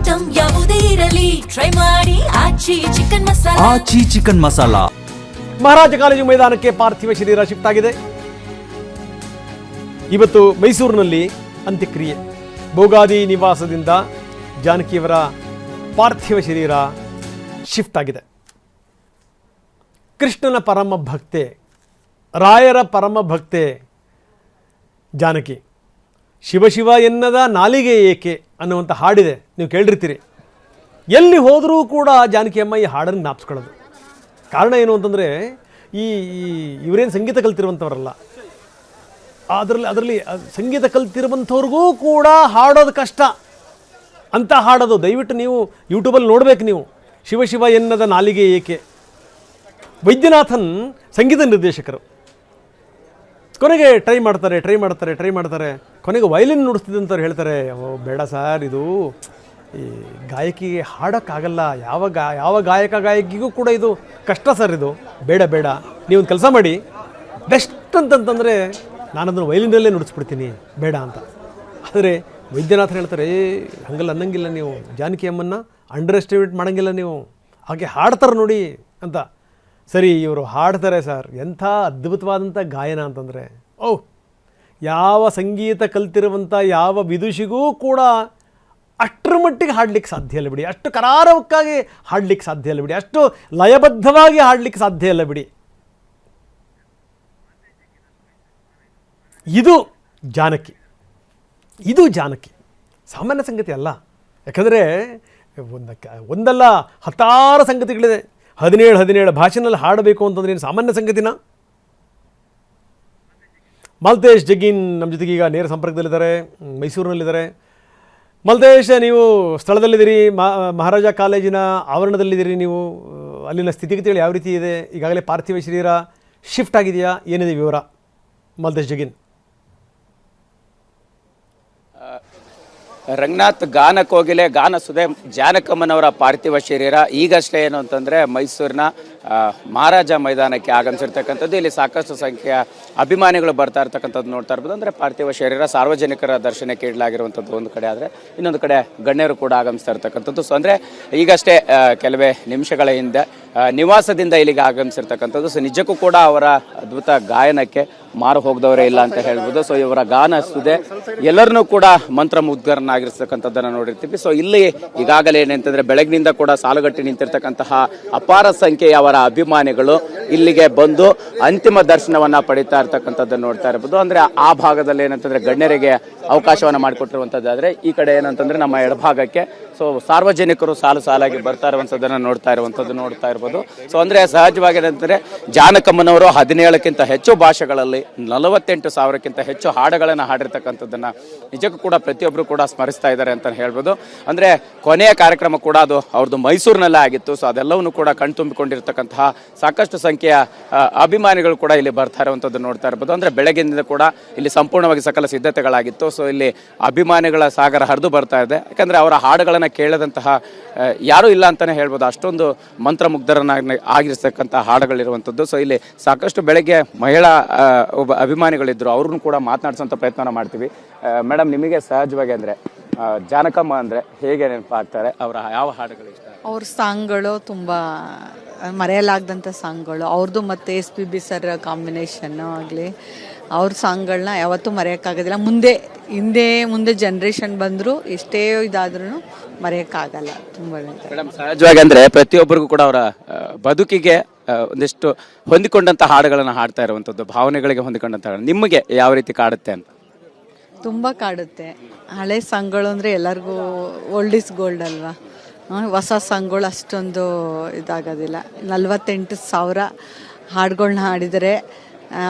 Item ಯಾವುದೇ ಇರಲಿ try ಮಾಡಿ ಆಚಿ ಚಿಕನ್ ಮಸಾಲಾ. ಆಚಿ ಚಿಕನ್ ಮಸಾಲಾ. ಮಹಾರಾಜ ಕಾಲೇಜು ಮೈದಾನಕ್ಕೆ ಪಾರ್ಥಿವ ಶರೀರ ಶಿಫ್ಟ್ ಆಗಿದೆ. ಇವತ್ತು ಮೈಸೂರಿನಲ್ಲಿ ಅಂತ್ಯಕ್ರಿಯೆ. ಭೋಗಾದಿ ನಿವಾಸದಿಂದ ಜಾನಕಿಯವರ ಪಾರ್ಥಿವ ಶರೀರ ಶಿಫ್ಟ್ ಆಗಿದೆ. ಕೃಷ್ಣನ ಪರಮ ಭಕ್ತೆ, ರಾಯರ ಪರಮ ಭಕ್ತೆ ಜಾನಕಿ. ಶಿವ ಎನ್ನದ ನಾಲಿಗೆ ಏಕೆ ಅನ್ನುವಂಥ ಹಾಡಿದೆ, ನೀವು ಕೇಳಿರ್ತೀರಿ. ಎಲ್ಲಿ ಹೋದರೂ ಕೂಡ ಜಾನಕಿ ಅಮ್ಮ ಈ ಹಾಡನ್ನು ಜ್ಞಾಪಿಸ್ಕೊಳ್ಳೋದು. ಕಾರಣ ಏನು ಅಂತಂದರೆ, ಇವರೇನು ಸಂಗೀತ ಕಲ್ತಿರುವಂಥವರಲ್ಲ. ಅದರಲ್ಲಿ ಸಂಗೀತ ಕಲ್ತಿರುವಂಥವ್ರಿಗೂ ಕೂಡ ಹಾಡೋದು ಕಷ್ಟ ಅಂತ ಹಾಡೋದು. ದಯವಿಟ್ಟು ನೀವು ಯೂಟ್ಯೂಬಲ್ಲಿ ನೋಡಬೇಕು. ನೀವು ಶಿವ ಎನ್ನದ ನಾಲಿಗೆ ಏಕೆ. ವೈದ್ಯನಾಥನ್ ಸಂಗೀತ ನಿರ್ದೇಶಕರು. ಕೊನೆಗೆ ಟ್ರೈ ಮಾಡ್ತಾರೆ. ಕೊನೆಗೆ ವಯಲಿನ್ ನುಡಿಸ್ತಿದ್ದಂಥವ್ರು ಹೇಳ್ತಾರೆ, ಬೇಡ ಸರ್, ಇದು ಈ ಗಾಯಕಿಗೆ ಹಾಡೋಕ್ಕಾಗಲ್ಲ. ಯಾವ ಗಾಯಕಿಗೂ ಕೂಡ ಇದು ಕಷ್ಟ ಸರ್, ಇದು ಬೇಡ. ನೀವೊಂದು ಕೆಲಸ ಮಾಡಿ, ಬೆಸ್ಟ್ ಅಂತಂತಂದರೆ ನಾನು ಅದನ್ನು ವಯಲಿನಲ್ಲೇ ನುಡಿಸ್ಬಿಡ್ತೀನಿ, ಬೇಡ ಅಂತ. ಆದರೆ ವೈದ್ಯನಾಥನ್ ಹೇಳ್ತಾರೆ, ಹಂಗಲ್ಲ ಅನ್ನಂಗಿಲ್ಲ, ನೀವು ಜಾನಕಿ ಅಮ್ಮನ್ನ ಅಂಡರ್ ಎಸ್ಟಿಮೇಟ್ ಮಾಡೋಂಗಿಲ್ಲ, ನೀವು ಹಾಗೆ ಹಾಡ್ತಾರೆ ನೋಡಿ ಅಂತ. ಸರಿ, ಇವರು ಹಾಡ್ತಾರೆ ಸರ್. ಎಂಥ ಅದ್ಭುತವಾದಂಥ ಗಾಯನ ಅಂತಂದರೆ, ಯಾವ ಸಂಗೀತ ಕಲ್ತಿರುವಂಥ ಯಾವ ವಿದುಷಿಗೂ ಕೂಡ ಅಷ್ಟರ ಮಟ್ಟಿಗೆ ಹಾಡಲಿಕ್ಕೆ ಸಾಧ್ಯ ಇಲ್ಲ ಬಿಡಿ, ಅಷ್ಟು ಕರಾರವಕ್ಕಾಗಿ ಹಾಡಲಿಕ್ಕೆ ಸಾಧ್ಯ ಇಲ್ಲ ಬಿಡಿ, ಅಷ್ಟು ಲಯಬದ್ಧವಾಗಿ ಹಾಡಲಿಕ್ಕೆ ಸಾಧ್ಯ ಇಲ್ಲ ಬಿಡಿ. ಇದು ಜಾನಕಿ ಸಾಮಾನ್ಯ ಸಂಗತಿ ಅಲ್ಲ. ಯಾಕಂದರೆ ಒಂದಲ್ಲ ಹತ್ತಾರು ಸಂಗತಿಗಳಿದೆ. 17 ಭಾಷೆನಲ್ಲಿ ಹಾಡಬೇಕು ಅಂತಂದ್ರೆ ಏನು ಸಾಮಾನ್ಯ ಸಂಗತಿನ? ಮಲ್ತೇಶ್ ಜಗ್ಗಿನ್ ನಮ್ಮ ಜೊತೆಗೆ ಈಗ ನೇರ ಸಂಪರ್ಕದಲ್ಲಿದ್ದಾರೆ, ಮೈಸೂರಿನಲ್ಲಿದ್ದಾರೆ. ಮಲ್ತೇಶ್, ನೀವು ಸ್ಥಳದಲ್ಲಿದ್ದೀರಿ, ಮಹಾರಾಜ ಕಾಲೇಜಿನ ಆವರಣದಲ್ಲಿದ್ದೀರಿ. ನೀವು ಅಲ್ಲಿನ ಸ್ಥಿತಿಗತಿಗಳು ಯಾವ ರೀತಿ ಇದೆ? ಈಗಾಗಲೇ ಪಾರ್ಥಿವ ಶರೀರ ಶಿಫ್ಟ್ ಆಗಿದೆಯಾ? ಏನಿದೆ ವಿವರ ಮಲ್ತೇಶ್ ಜಗ್ಗಿನ್? ರಂಗನಾಥ್ ಗಾನ ಕೋಗಿಲೆ ಗಾನ ಸುಧೆ ಜಾನಕಮ್ಮನವರ ಪಾರ್ಥಿವ ಶರೀರ ಈಗಷ್ಟೇ ಏನು ಅಂತಂದರೆ ಮೈಸೂರಿನ ಮಹಾರಾಜ ಮೈದಾನಕ್ಕೆ ಆಗಮಿಸಿರ್ತಕ್ಕಂಥದ್ದು. ಇಲ್ಲಿ ಸಾಕಷ್ಟು ಸಂಖ್ಯೆಯ ಅಭಿಮಾನಿಗಳು ಬರ್ತಾ ಇರ್ತಕ್ಕಂಥದ್ದು ನೋಡ್ತಾ ಇರ್ಬೋದು. ಅಂದರೆ ಪಾರ್ಥಿವ ಶರೀರ ಸಾರ್ವಜನಿಕರ ದರ್ಶನಕ್ಕೆ ಇಡಲಾಗಿರುವಂಥದ್ದು ಒಂದು ಕಡೆ ಆದರೆ, ಇನ್ನೊಂದು ಕಡೆ ಗಣ್ಯರು ಕೂಡ ಆಗಮಿಸ್ತಾ ಇರ್ತಕ್ಕಂಥದ್ದು. ಸೊ ಅಂದರೆ ಈಗಷ್ಟೇ ಕೆಲವೇ ನಿಮಿಷಗಳ ಹಿಂದೆ ನಿವಾಸದಿಂದ ಇಲ್ಲಿಗೆ ಆಗಮಿಸಿರ್ತಕ್ಕಂಥದ್ದು. ಸೊ ನಿಜಕ್ಕೂ ಕೂಡ ಅವರ ಅದ್ಭುತ ಗಾಯನಕ್ಕೆ ಮಾರು ಹೋಗದವರೇ ಇಲ್ಲ ಅಂತ ಹೇಳ್ಬೋದು. ಸೊ ಇವರ ಗಾನ ಸುದೆ ಎಲ್ಲರನ್ನೂ ಕೂಡ ಮಂತ್ರಮುಗ್ಧರನ್ನಾಗಿರ್ತಕ್ಕಂಥದ್ದನ್ನು ನೋಡಿರ್ತೀವಿ. ಸೊ ಇಲ್ಲಿ ಈಗಾಗಲೇ ಏನಂತಂದ್ರೆ ಬೆಳಗ್ಗಿನಿಂದ ಕೂಡ ಸಾಲುಗಟ್ಟಿ ನಿಂತಿರ್ತಕ್ಕಂತಹ ಅಪಾರ ಸಂಖ್ಯೆಯ ಅವರ ಅಭಿಮಾನಿಗಳು ಇಲ್ಲಿಗೆ ಬಂದು ಅಂತಿಮ ದರ್ಶನವನ್ನ ಪಡಿತಾ ಇರ್ತಕ್ಕಂಥದ್ದನ್ನು ನೋಡ್ತಾ ಇರ್ಬೋದು. ಅಂದ್ರೆ ಆ ಭಾಗದಲ್ಲಿ ಏನಂತಂದ್ರೆ ಗಣ್ಯರಿಗೆ ಅವಕಾಶವನ್ನ ಮಾಡಿಕೊಟ್ಟಿರುವಂತದ್ದಾದ್ರೆ, ಈ ಕಡೆ ಏನಂತಂದ್ರೆ ನಮ್ಮ ಎಡಭಾಗಕ್ಕೆ ಸೊ ಸಾರ್ವಜನಿಕರು ಸಾಲಾಗಿ ಬರ್ತಾ ಇರುವಂತದ್ದನ್ನ ನೋಡ್ತಾ ಇರ್ಬೋದು. ಸೊ ಅಂದ್ರೆ ಸಹಜವಾಗಿ ಏನಂತಂದ್ರೆ ಜಾನಕಮ್ಮನವರು 17ಕ್ಕಿಂತ ಹೆಚ್ಚು ಭಾಷೆಗಳಲ್ಲಿ 48,000ಕ್ಕಿಂತ ಹೆಚ್ಚು ಹಾಡುಗಳನ್ನ ಹಾಡಿರ್ತಕ್ಕಂಥದ್ದನ್ನ ನಿಜಕ್ಕೂ ಕೂಡ ಪ್ರತಿಯೊಬ್ಬರು ಕೂಡ ಸ್ಮರಿಸ್ತಾ ಇದ್ದಾರೆ ಅಂತ ಹೇಳ್ಬೋದು. ಅಂದ್ರೆ ಕೊನೆಯ ಕಾರ್ಯಕ್ರಮ ಕೂಡ ಅದು ಅವ್ರದ್ದು ಮೈಸೂರಿನಲ್ಲೇ ಆಗಿತ್ತು. ಸೊ ಅದೆಲ್ಲವನ್ನು ಕೂಡ ಕಣ್ತುಂಬಿಕೊಂಡಿರ್ತಕ್ಕಂತಹ ಸಾಕಷ್ಟು ಸಂಖ್ಯೆಯ ಅಭಿಮಾನಿಗಳು ಕೂಡ ಇಲ್ಲಿ ಬರ್ತಾ ಇರುವಂತದ್ದು ನೋಡ್ತಾ ಇರ್ಬೋದು. ಅಂದ್ರೆ ಬೆಳಗ್ಗಿನಿಂದ ಕೂಡ ಇಲ್ಲಿ ಸಂಪೂರ್ಣವಾಗಿ ಸಕಲ ಸಿದ್ಧತೆಗಳಾಗಿತ್ತು. ಸೊ ಇಲ್ಲಿ ಅಭಿಮಾನಿಗಳ ಸಾಗರ ಹರಿದು ಬರ್ತಾ ಇದೆ. ಯಾಕಂದ್ರೆ ಅವರ ಹಾಡುಗಳನ್ನ ಕೇಳದಂತಹ ಯಾರೂ ಇಲ್ಲ ಅಂತಾನೆ ಹೇಳ್ಬೋದು, ಅಷ್ಟೊಂದು ಮಂತ್ರಮುಗ್ಧರನ್ನಾಗಿ ಆಗಿರ್ತಕ್ಕಂತಹ ಹಾಡುಗಳಿರುವಂಥದ್ದು. ಸೊ ಇಲ್ಲಿ ಸಾಕಷ್ಟು ಬೆಳಗ್ಗೆ ಮಹಿಳಾ ಒಬ್ಬ ಅಭಿಮಾನಿಗಳಿದ್ರು, ಅವ್ರನ್ನು ಕೂಡ ಮಾತನಾಡಿಸುವಂಥ ಪ್ರಯತ್ನ ಮಾಡ್ತೀವಿ. ಮೇಡಮ್, ನಿಮಗೆ ಸಹಜವಾಗಿ ಅಂದರೆ ಜಾನಕಮ್ಮ ಅಂದರೆ ಹೇಗೆ ನೆನಪಾಗ್ತಾರೆ? ಅವರ ಯಾವ ಹಾಡುಗಳು ಇಷ್ಟ? ಅವ್ರ ಸಾಂಗ್ಗಳು ತುಂಬ ಮರೆಯಲಾಗದಂಥ ಸಾಂಗ್ಗಳು ಅವ್ರದ್ದು, ಮತ್ತು SPB ಸರ್ ಕಾಂಬಿನೇಷನ್ನು ಆಗಲಿ, ಅವ್ರ ಸಾಂಗ್ಗಳನ್ನ ಯಾವತ್ತೂ ಮರೆಯೋಕ್ಕಾಗೋದಿಲ್ಲ. ಮುಂದೆ ಜನ್ರೇಷನ್ ಬಂದರೂ ಎಷ್ಟೇ ಇದಾದ್ರೂ ಮರೆಯೋಕ್ಕಾಗಲ್ಲ. ತುಂಬ ಮೇಡಮ್, ಸಹಜವಾಗಿ ಅಂದರೆ ಪ್ರತಿಯೊಬ್ಬರಿಗೂ ಕೂಡ ಅವರ ಬದುಕಿಗೆ ಒಂದಿಷ್ಟು ಹೊಂದಿಕೊಂಡಂಥ ಹಾಡುಗಳನ್ನು ಹಾಡ್ತಾ ಇರುವಂಥದ್ದು, ಭಾವನೆಗಳಿಗೆ ಹೊಂದಿಕೊಂಡಂಥ ಹಾಡು ನಿಮಗೆ ಯಾವ ರೀತಿ ಕಾಡುತ್ತೆ ಅಂತ? ತುಂಬ ಕಾಡುತ್ತೆ. ಹಳೆ ಸಾಂಗ್ಗಳು ಅಂದರೆ ಎಲ್ಲರಿಗೂ ಓಲ್ಡ್ ಇಸ್ ಗೋಲ್ಡ್ ಅಲ್ವಾ. ಹೊಸ ಸಾಂಗ್ಗಳು ಅಷ್ಟೊಂದು ಇದಾಗೋದಿಲ್ಲ. 48,000 ಹಾಡುಗಳ್ನ ಹಾಡಿದರೆ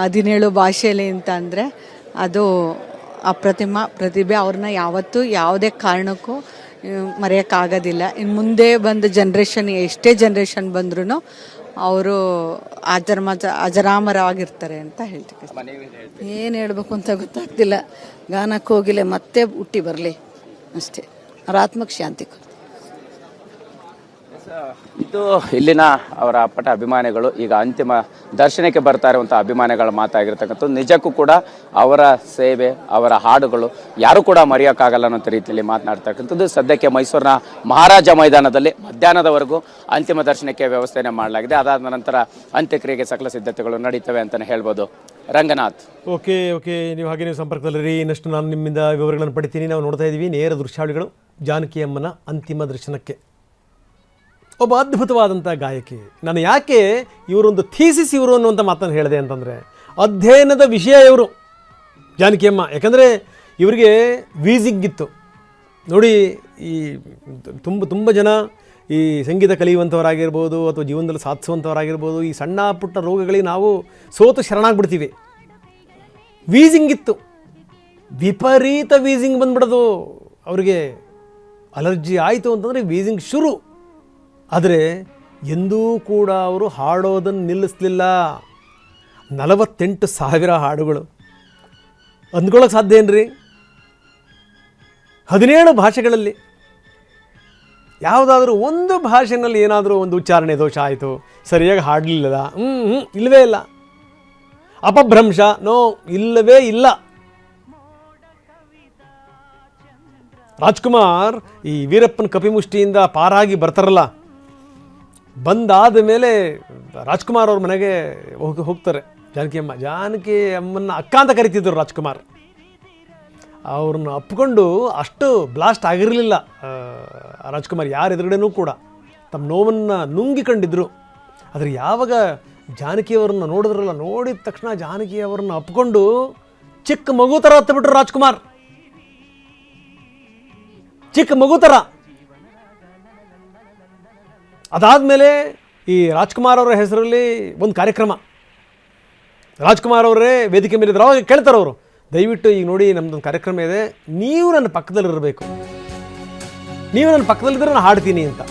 17 ಭಾಷೆಯಲ್ಲಿ ಅಂತ ಅಂದರೆ ಅದು ಅಪ್ರತಿಮ ಪ್ರತಿಭೆ. ಅವ್ರನ್ನ ಯಾವತ್ತೂ ಯಾವುದೇ ಕಾರಣಕ್ಕೂ ಮರೆಯೋಕ್ಕಾಗೋದಿಲ್ಲ. ಇನ್ನು ಮುಂದೆ ಬಂದ ಜನ್ರೇಷನ್, ಎಷ್ಟೇ ಜನ್ರೇಷನ್ ಬಂದ್ರೂ ಅವರು ಅಜರಾಮರವಾಗಿರ್ತಾರೆ ಅಂತ ಹೇಳ್ತೀವಿ. ಏನು ಹೇಳಬೇಕು ಅಂತ ಗೊತ್ತಾಗ್ತಿಲ್ಲ. ಗಾನಕ್ಕೆ ಹೋಗಿಲ್ಲ, ಮತ್ತೆ ಹುಟ್ಟಿ ಬರಲಿ ಅಷ್ಟೇ. ಅವ್ರ ಆತ್ಮಕ್ಕೆ ಶಾಂತಿ ಕೊಡ್ತೀವಿ. ಇದು ಇಲ್ಲಿನ ಅವರ ಅಪ್ಪಟ ಅಭಿಮಾನಿಗಳು ಈಗ ಅಂತಿಮ ದರ್ಶನಕ್ಕೆ ಬರ್ತಾ ಇರುವಂಥ ಅಭಿಮಾನಿಗಳ ಮಾತಾಗಿರ್ತಕ್ಕಂಥದ್ದು. ನಿಜಕ್ಕೂ ಕೂಡ ಅವರ ಸೇವೆ, ಅವರ ಹಾಡುಗಳು ಯಾರು ಕೂಡ ಮರೆಯೋಕ್ಕಾಗಲ್ಲ ಅನ್ನೋ ರೀತಿಯಲ್ಲಿ ಮಾತನಾಡ್ತಕ್ಕಂಥದ್ದು. ಸದ್ಯಕ್ಕೆ ಮೈಸೂರಿನ ಮಹಾರಾಜ ಮೈದಾನದಲ್ಲಿ ಮಧ್ಯಾಹ್ನದವರೆಗೂ ಅಂತಿಮ ದರ್ಶನಕ್ಕೆ ವ್ಯವಸ್ಥೆಯನ್ನು ಮಾಡಲಾಗಿದೆ. ಅದಾದ ನಂತರ ಅಂತ್ಯಕ್ರಿಯೆಗೆ ಸಕಲ ಸಿದ್ಧತೆಗಳು ನಡೀತವೆ ಅಂತಲೇ ಹೇಳ್ಬೋದು. ರಂಗನಾಥ್. ಓಕೆ, ನೀವು ಹಾಗೆ ನೀವು ಸಂಪರ್ಕದಲ್ಲಿರಿ. ಇನ್ನಷ್ಟು ನಾನು ನಿಮ್ಮಿಂದ ವಿವರಗಳನ್ನು ಪಡಿತೀನಿ. ನಾವು ನೋಡ್ತಾ ಇದ್ದೀವಿ ನೇರ ದೃಶ್ಯಾವಳಿಗಳು ಜಾನಕಿ ಅಮ್ಮನ ಅಂತಿಮ ದರ್ಶನಕ್ಕೆ. ಒಬ್ಬ ಅದ್ಭುತವಾದಂಥ ಗಾಯಕಿ. ನಾನು ಯಾಕೆ ಇವರೊಂದು ಥೀಸಿಸ್ ಇವರು ಅನ್ನುವಂಥ ಮಾತನ್ನು ಹೇಳಿದೆ ಅಂತಂದರೆ, ಅಧ್ಯಯನದ ವಿಷಯ ಇವರು ಜಾನಕಿ ಅಮ್ಮ. ಯಾಕಂದರೆ ಇವರಿಗೆ ವೀಸಿಂಗ್ ಇತ್ತು ನೋಡಿ. ಈ ತುಂಬ ಜನ ಈ ಸಂಗೀತ ಕಲಿಯುವಂಥವರಾಗಿರ್ಬೋದು ಅಥವಾ ಜೀವನದಲ್ಲಿ ಸಾಧಿಸುವಂಥವರಾಗಿರ್ಬೋದು, ಈ ಸಣ್ಣ ಪುಟ್ಟ ರೋಗಗಳಿಗೆ ನಾವು ಸೋತು ಶರಣಾಗ್ಬಿಡ್ತೀವಿ. ವೀಸಿಂಗ್ ಇತ್ತು, ವಿಪರೀತ ವೀಸಿಂಗ್ ಬಂದ್ಬಿಡೋದು. ಅವರಿಗೆ ಅಲರ್ಜಿ ಆಯಿತು ಅಂತಂದರೆ ವೀಸಿಂಗ್ ಶುರು. ಆದರೆ ಎಂದೂ ಕೂಡ ಅವರು ಹಾಡೋದನ್ನು ನಿಲ್ಲಿಸಲಿಲ್ಲ. 48,000 ಹಾಡುಗಳು ಅಂದ್ಕೊಳ್ಳೋಕೆ ಸಾಧ್ಯ ಏನ್ರಿ? 17 ಭಾಷೆಗಳಲ್ಲಿ. ಯಾವುದಾದ್ರೂ ಒಂದು ಭಾಷೆನಲ್ಲಿ ಏನಾದರೂ ಒಂದು ಉಚ್ಚಾರಣೆ ದೋಷ ಆಯಿತು, ಸರಿಯಾಗಿ ಹಾಡಲಿಲ್ಲ, ಇಲ್ಲವೇ ಇಲ್ಲ. ಅಪಭ್ರಂಶ ಇಲ್ಲವೇ ಇಲ್ಲ. ರಾಜ್ಕುಮಾರ್ ಈ ವೀರಪ್ಪನ ಕಪಿಮುಷ್ಟಿಯಿಂದ ಪಾರಾಗಿ ಬರ್ತಾರಲ್ಲ, ಬಂದಾದ ಮೇಲೆ ರಾಜ್ಕುಮಾರ್ ಅವ್ರ ಮನೆಗೆ ಹೋಗ್ತಾರೆ ಜಾನಕಿ ಅಮ್ಮನ್ನ ಅಕ್ಕ ಅಂತ ಕರಿತಿದ್ರು ರಾಜ್ಕುಮಾರ್. ಅವ್ರನ್ನ ಅಪ್ಕೊಂಡು ಅಷ್ಟು ಬ್ಲಾಸ್ಟ್ ಆಗಿರಲಿಲ್ಲ ರಾಜ್ಕುಮಾರ್ ಯಾರ ಎದುರುಗಡೆನೂ ಕೂಡ. ತಮ್ಮ ನೋವನ್ನು ನುಂಗಿಕೊಂಡಿದ್ರು. ಆದರೆ ಯಾವಾಗ ಜಾನಕಿಯವರನ್ನ ನೋಡಿದ್ರಲ್ಲ, ನೋಡಿದ ತಕ್ಷಣ ಜಾನಕಿಯವರನ್ನ ಅಪ್ಕೊಂಡು ಚಿಕ್ಕ ಮಗು ಥರ ಹತ್ತಬಿಟ್ರು ರಾಜ್ಕುಮಾರ್. ಚಿಕ್ಕ ಮಗು ಥರ. ಅದಾದಮೇಲೆ ಈ ರಾಜ್ಕುಮಾರ್ ಅವರ ಹೆಸರಲ್ಲಿ ಒಂದು ಕಾರ್ಯಕ್ರಮ, ರಾಜ್ಕುಮಾರ್ ಅವರೇ ವೇದಿಕೆ ಮೇಲಿದ್ರು. ಅವಾಗ ಕೇಳ್ತಾರೆ ಅವರು, ದಯವಿಟ್ಟು ಈಗ ನೋಡಿ ನಮ್ಮದೊಂದು ಕಾರ್ಯಕ್ರಮ ಇದೆ, ನೀವು ನನ್ನ ಪಕ್ಕದಲ್ಲಿರಬೇಕು, ನೀವು ನನ್ನ ಪಕ್ಕದಲ್ಲಿದ್ದರೆ ನಾನು ಹಾಡ್ತೀನಿ ಅಂತ.